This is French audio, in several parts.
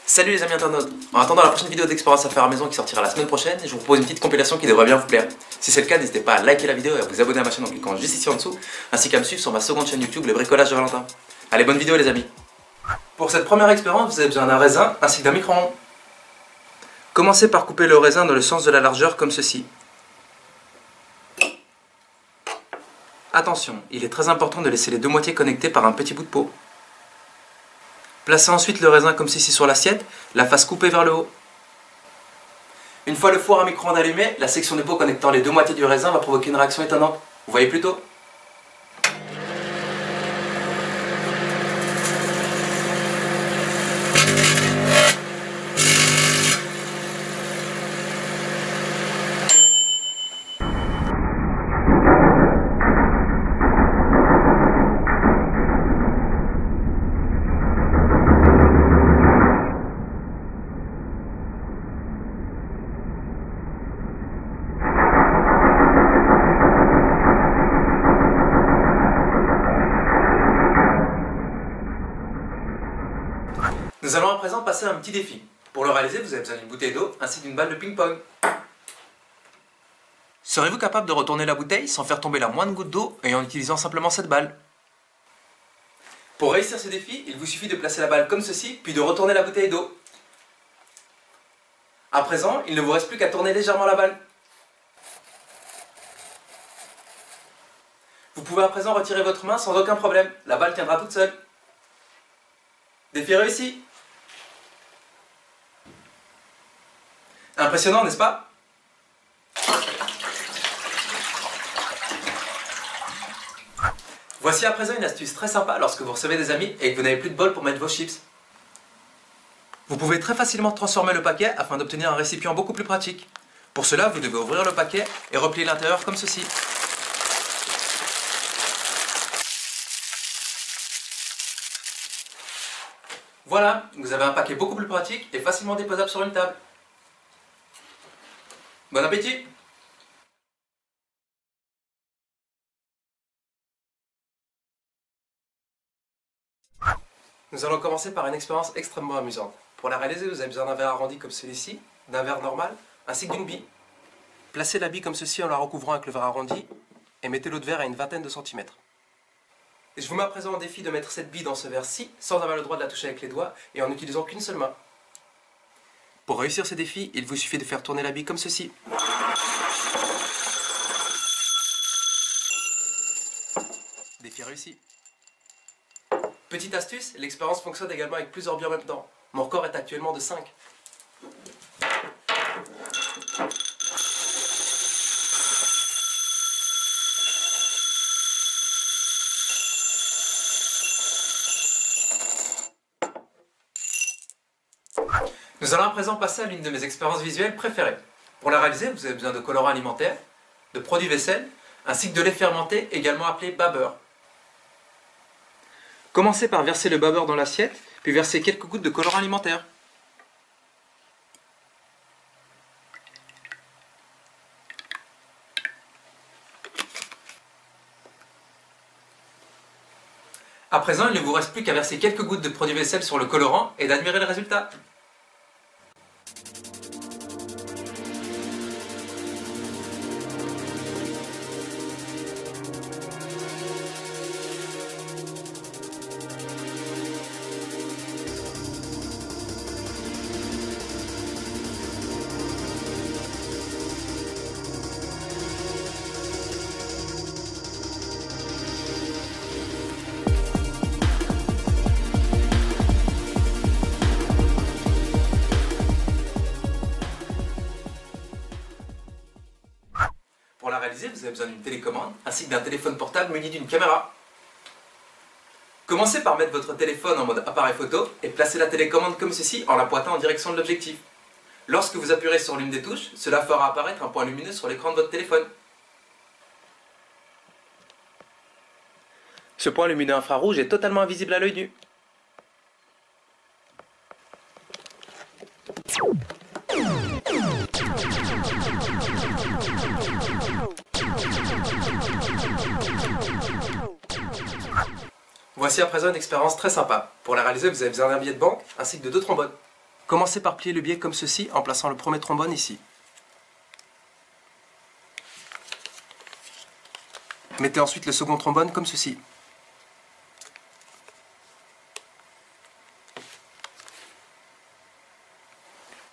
Salut les amis internautes. En attendant la prochaine vidéo d'expérience à faire à la maison qui sortira la semaine prochaine, je vous propose une petite compilation qui devrait bien vous plaire. Si c'est le cas, n'hésitez pas à liker la vidéo et à vous abonner à ma chaîne en cliquant juste ici en dessous, ainsi qu'à me suivre sur ma seconde chaîne YouTube, le bricolage de Valentin. Allez, bonne vidéo les amis. Pour cette première expérience, vous avez besoin d'un raisin ainsi que d'un micro-ondes. Commencez par couper le raisin dans le sens de la largeur comme ceci. Attention, il est très important de laisser les deux moitiés connectées par un petit bout de peau. Placez ensuite le raisin comme ceci sur l'assiette, la face coupée vers le haut. Une fois le four à micro-ondes allumé, la section de peau connectant les deux moitiés du raisin va provoquer une réaction étonnante. Vous voyez plutôt ? Nous allons à présent passer à un petit défi. Pour le réaliser, vous avez besoin d'une bouteille d'eau ainsi d'une balle de ping-pong. Serez-vous capable de retourner la bouteille sans faire tomber la moindre goutte d'eau et en utilisant simplement cette balle? Pour réussir ce défi, il vous suffit de placer la balle comme ceci, puis de retourner la bouteille d'eau. À présent, il ne vous reste plus qu'à tourner légèrement la balle. Vous pouvez à présent retirer votre main sans aucun problème. La balle tiendra toute seule. Défi réussi! Impressionnant, n'est-ce pas? Voici à présent une astuce très sympa lorsque vous recevez des amis et que vous n'avez plus de bol pour mettre vos chips. Vous pouvez très facilement transformer le paquet afin d'obtenir un récipient beaucoup plus pratique. Pour cela, vous devez ouvrir le paquet et replier l'intérieur comme ceci. Voilà, vous avez un paquet beaucoup plus pratique et facilement déposable sur une table. Bon appétit! Nous allons commencer par une expérience extrêmement amusante. Pour la réaliser, vous avez besoin d'un verre arrondi comme celui-ci, d'un verre normal, ainsi que d'une bille. Placez la bille comme ceci en la recouvrant avec le verre arrondi et mettez l'autre verre à une vingtaine de centimètres. Et je vous mets à présent en défi de mettre cette bille dans ce verre-ci sans avoir le droit de la toucher avec les doigts et en n'utilisant qu'une seule main. Pour réussir ce défi, il vous suffit de faire tourner la bille comme ceci. Défi réussi. Petite astuce, l'expérience fonctionne également avec plusieurs billes en même temps. Mon record est actuellement de 5. Nous allons à présent passer à l'une de mes expériences visuelles préférées. Pour la réaliser, vous avez besoin de colorants alimentaires, de produits vaisselle, ainsi que de lait fermenté, également appelé babeur. Commencez par verser le babeur dans l'assiette, puis versez quelques gouttes de colorant alimentaire. À présent, il ne vous reste plus qu'à verser quelques gouttes de produit vaisselle sur le colorant et d'admirer le résultat. Pour la réaliser, vous avez besoin d'une télécommande ainsi que d'un téléphone portable muni d'une caméra. Commencez par mettre votre téléphone en mode appareil photo et placez la télécommande comme ceci en la pointant en direction de l'objectif. Lorsque vous appuierez sur l'une des touches, cela fera apparaître un point lumineux sur l'écran de votre téléphone. Ce point lumineux infrarouge est totalement invisible à l'œil nu. Voici à présent une expérience très sympa. Pour la réaliser, vous avez besoin d'un billet de banque ainsi que de 2 trombones. Commencez par plier le billet comme ceci en plaçant le premier trombone ici. Mettez ensuite le second trombone comme ceci.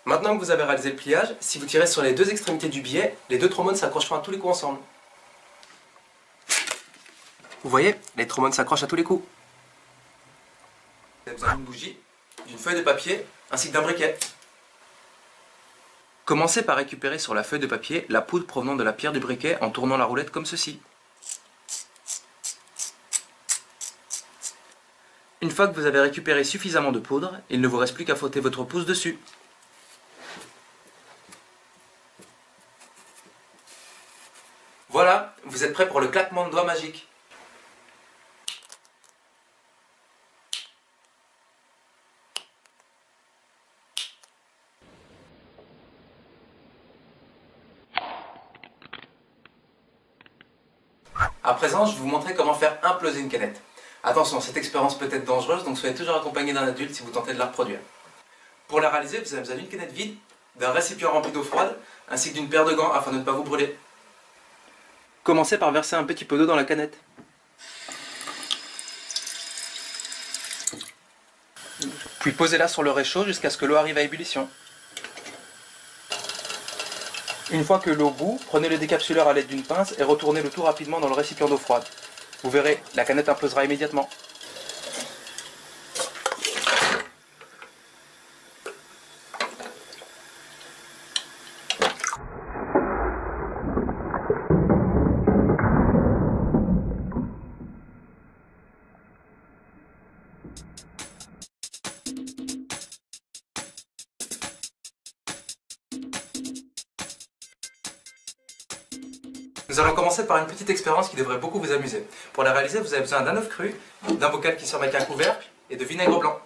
Maintenant que vous avez réalisé le pliage, si vous tirez sur les deux extrémités du billet, les deux trombones s'accrocheront à tous les coups ensemble. Vous voyez, les trombones s'accrochent à tous les coups. Vous avez besoin d'une bougie, d'une feuille de papier, ainsi que d'un briquet. Commencez par récupérer sur la feuille de papier la poudre provenant de la pierre du briquet en tournant la roulette comme ceci. Une fois que vous avez récupéré suffisamment de poudre, il ne vous reste plus qu'à frotter votre pouce dessus. Voilà, vous êtes prêt pour le claquement de doigts magique. À présent, je vais vous montrer comment faire imploser une canette. Attention, cette expérience peut être dangereuse, donc soyez toujours accompagné d'un adulte si vous tentez de la reproduire. Pour la réaliser, vous avez besoin d'une canette vide, d'un récipient rempli d'eau froide, ainsi que d'une paire de gants afin de ne pas vous brûler. Commencez par verser un petit peu d'eau dans la canette. Puis posez-la sur le réchaud jusqu'à ce que l'eau arrive à ébullition. Une fois que l'eau bout, prenez le décapsuleur à l'aide d'une pince et retournez le tout rapidement dans le récipient d'eau froide. Vous verrez, la canette implosera immédiatement. Nous allons commencer par une petite expérience qui devrait beaucoup vous amuser. Pour la réaliser, vous avez besoin d'un œuf cru, d'un bocal qui sert avec un couvercle et de vinaigre blanc.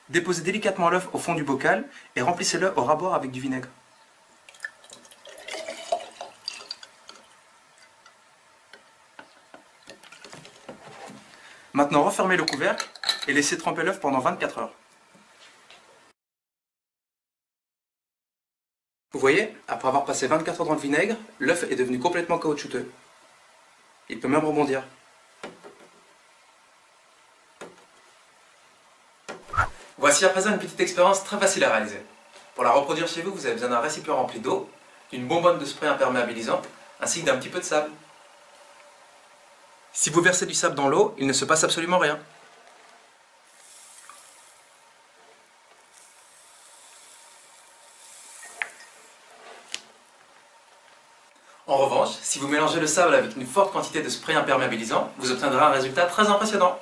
Déposez délicatement l'œuf au fond du bocal et remplissez-le au ras-bord avec du vinaigre. Maintenant, refermez le couvercle et laissez tremper l'œuf pendant 24 heures. Vous voyez, après avoir passé 24 heures dans le vinaigre, l'œuf est devenu complètement caoutchouteux. Il peut même rebondir. Voici à présent une petite expérience très facile à réaliser. Pour la reproduire chez vous, vous avez besoin d'un récipient rempli d'eau, d'une bonbonne de spray imperméabilisant, ainsi que d'un petit peu de sable. Si vous versez du sable dans l'eau, il ne se passe absolument rien. En revanche, si vous mélangez le sable avec une forte quantité de spray imperméabilisant, vous obtiendrez un résultat très impressionnant.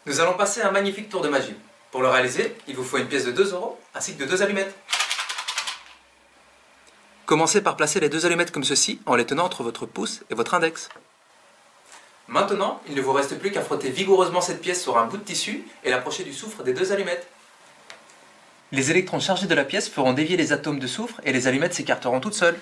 Nous allons passer un magnifique tour de magie. Pour le réaliser, il vous faut une pièce de 2 € ainsi que de 2 allumettes. Commencez par placer les 2 allumettes comme ceci en les tenant entre votre pouce et votre index. Maintenant, il ne vous reste plus qu'à frotter vigoureusement cette pièce sur un bout de tissu et l'approcher du soufre des 2 allumettes. Les électrons chargés de la pièce feront dévier les atomes de soufre et les allumettes s'écarteront toutes seules.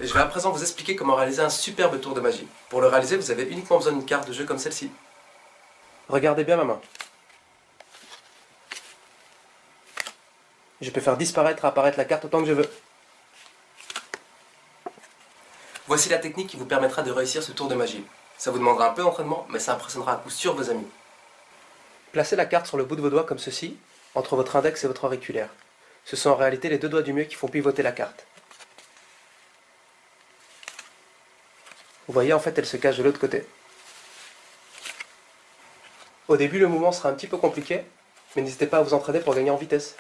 Et je vais à présent vous expliquer comment réaliser un superbe tour de magie. Pour le réaliser, vous avez uniquement besoin d'une carte de jeu comme celle-ci. Regardez bien ma main. Je peux faire disparaître et apparaître la carte autant que je veux. Voici la technique qui vous permettra de réussir ce tour de magie. Ça vous demandera un peu d'entraînement, mais ça impressionnera à coup sûr vos amis. Placez la carte sur le bout de vos doigts comme ceci, entre votre index et votre auriculaire. Ce sont en réalité les 2 doigts du milieu qui font pivoter la carte. Vous voyez, en fait, elle se cache de l'autre côté. Au début, le mouvement sera un petit peu compliqué, mais n'hésitez pas à vous entraîner pour gagner en vitesse.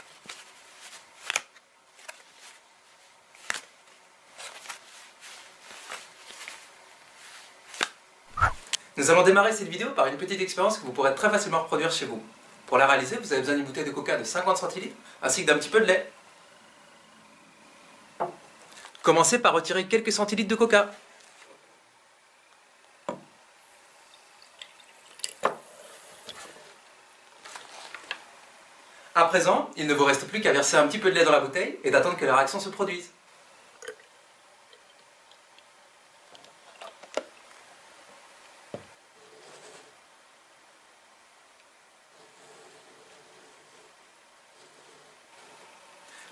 Nous allons démarrer cette vidéo par une petite expérience que vous pourrez très facilement reproduire chez vous. Pour la réaliser, vous avez besoin d'une bouteille de coca de 50 centilitres, ainsi que d'un petit peu de lait. Commencez par retirer quelques centilitres de coca. À présent, il ne vous reste plus qu'à verser un petit peu de lait dans la bouteille et d'attendre que la réaction se produise.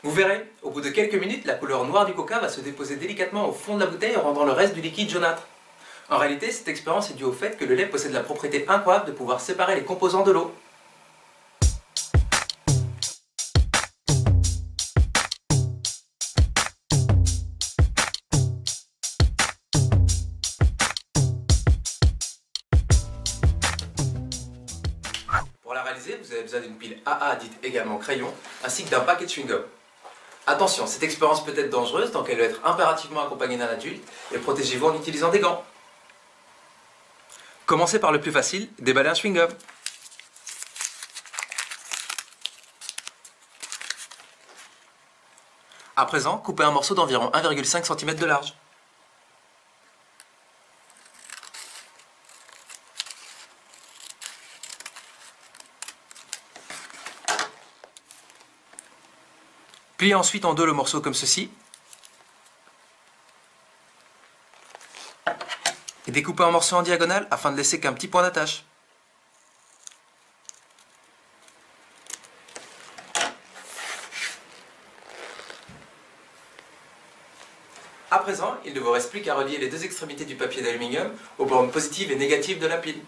Vous verrez, au bout de quelques minutes, la couleur noire du coca va se déposer délicatement au fond de la bouteille, rendant le reste du liquide jaunâtre. En réalité, cette expérience est due au fait que le lait possède la propriété incroyable de pouvoir séparer les composants de l'eau. Pour la réaliser, vous avez besoin d'une pile AA, dite également crayon, ainsi que d'un paquet de chewing-gum. Attention, cette expérience peut être dangereuse, donc elle doit être impérativement accompagnée d'un adulte, et protégez-vous en utilisant des gants. Commencez par le plus facile, déballer un chewing-gum. À présent, coupez un morceau d'environ 1,5 cm de large. Pliez ensuite en deux le morceau comme ceci. Et découpez un morceau en diagonale afin de laisser qu'un petit point d'attache. À présent, il ne vous reste plus qu'à relier les deux extrémités du papier d'aluminium aux bornes positives et négatives de la pile.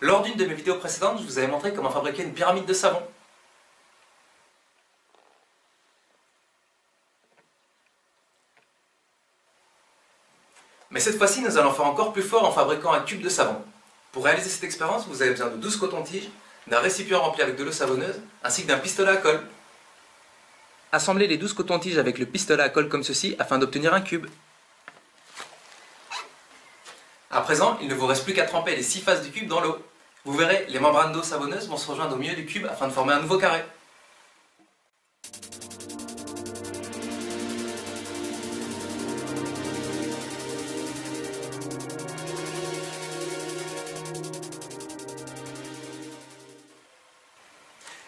Lors d'une de mes vidéos précédentes, je vous avais montré comment fabriquer une pyramide de savon. Mais cette fois-ci, nous allons faire encore plus fort en fabriquant un cube de savon. Pour réaliser cette expérience, vous avez besoin de 12 cotons-tiges, d'un récipient rempli avec de l'eau savonneuse, ainsi que d'un pistolet à colle. Assemblez les 12 cotons-tiges avec le pistolet à colle comme ceci afin d'obtenir un cube. À présent, il ne vous reste plus qu'à tremper les 6 faces du cube dans l'eau. Vous verrez, les membranes d'eau savonneuse vont se rejoindre au milieu du cube afin de former un nouveau carré.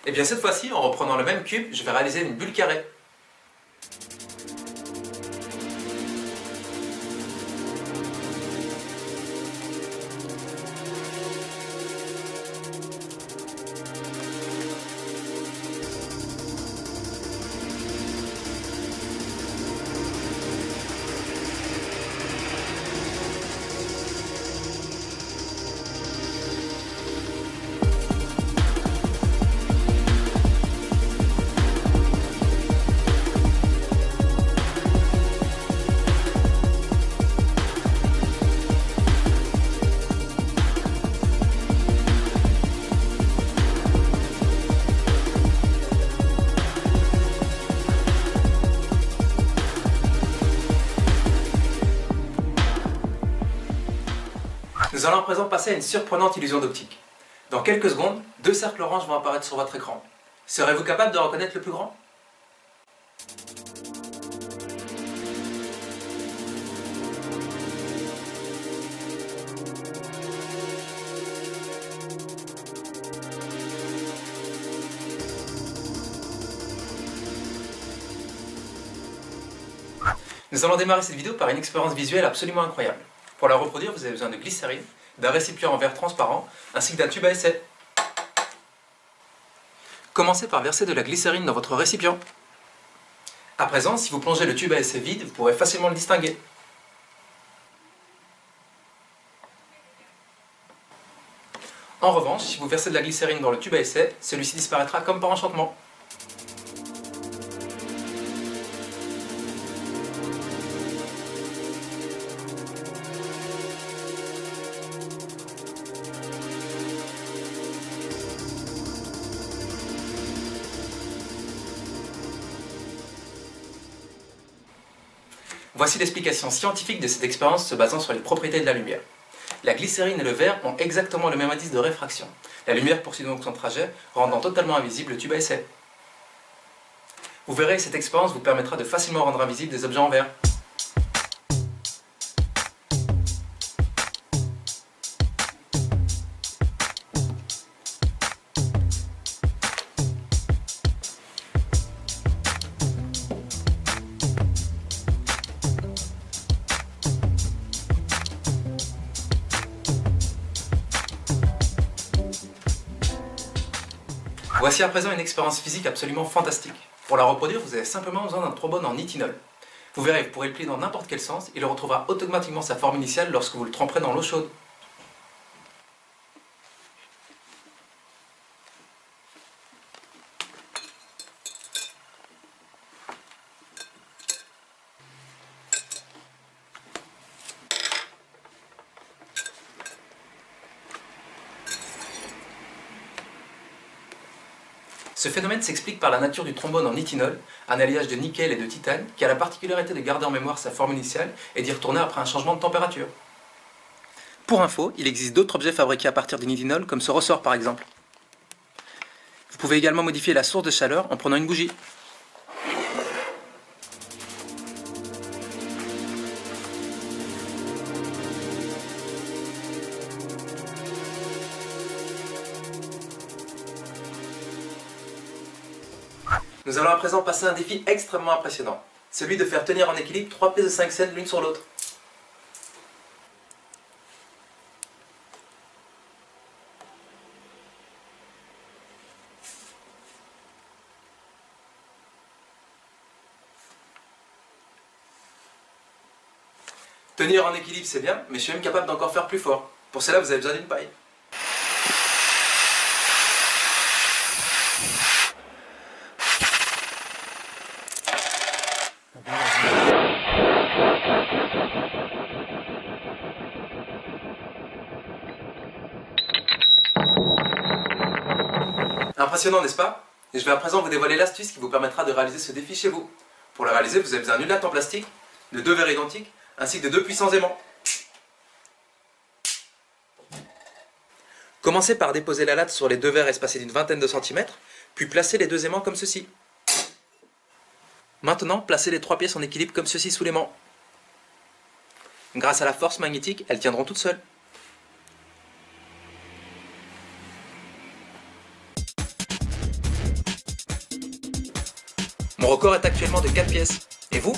Et bien cette fois-ci, en reprenant le même cube, je vais réaliser une bulle carrée. Nous allons à présent passer à une surprenante illusion d'optique. Dans quelques secondes, deux cercles orange vont apparaître sur votre écran. Serez-vous capable de reconnaître le plus grand ? Nous allons démarrer cette vidéo par une expérience visuelle absolument incroyable. Pour la reproduire, vous avez besoin de glycérine, d'un récipient en verre transparent, ainsi que d'un tube à essai. Commencez par verser de la glycérine dans votre récipient. À présent, si vous plongez le tube à essai vide, vous pourrez facilement le distinguer. En revanche, si vous versez de la glycérine dans le tube à essai, celui-ci disparaîtra comme par enchantement. Voici l'explication scientifique de cette expérience se basant sur les propriétés de la lumière. La glycérine et le verre ont exactement le même indice de réfraction. La lumière poursuit donc son trajet, rendant totalement invisible le tube à essai. Vous verrez, cette expérience vous permettra de facilement rendre invisibles des objets en verre. Voici à présent une expérience physique absolument fantastique. Pour la reproduire, vous avez simplement besoin d'un trombone en nitinol. Vous verrez, vous pourrez le plier dans n'importe quel sens, il retrouvera automatiquement sa forme initiale lorsque vous le tremperez dans l'eau chaude. Ce phénomène s'explique par la nature du trombone en nitinol, un alliage de nickel et de titane, qui a la particularité de garder en mémoire sa forme initiale et d'y retourner après un changement de température. Pour info, il existe d'autres objets fabriqués à partir du nitinol, comme ce ressort par exemple. Vous pouvez également modifier la source de chaleur en prenant une bougie. Nous allons à présent passer à un défi extrêmement impressionnant, celui de faire tenir en équilibre 3 pièces de 5 cents l'une sur l'autre. Tenir en équilibre c'est bien, mais je suis même capable d'encore faire plus fort. Pour cela vous avez besoin d'une paille. Impressionnant, n'est-ce pas? Et je vais à présent vous dévoiler l'astuce qui vous permettra de réaliser ce défi chez vous. Pour le réaliser, vous avez besoin d'une latte en plastique, de 2 verres identiques, ainsi que de 2 puissants aimants. Commencez par déposer la latte sur les 2 verres espacés d'une vingtaine de centimètres, puis placez les 2 aimants comme ceci. Maintenant, placez les 3 pièces en équilibre comme ceci sous l'aimant. Grâce à la force magnétique, elles tiendront toutes seules. Mon record est actuellement de 4 pièces. Et vous ?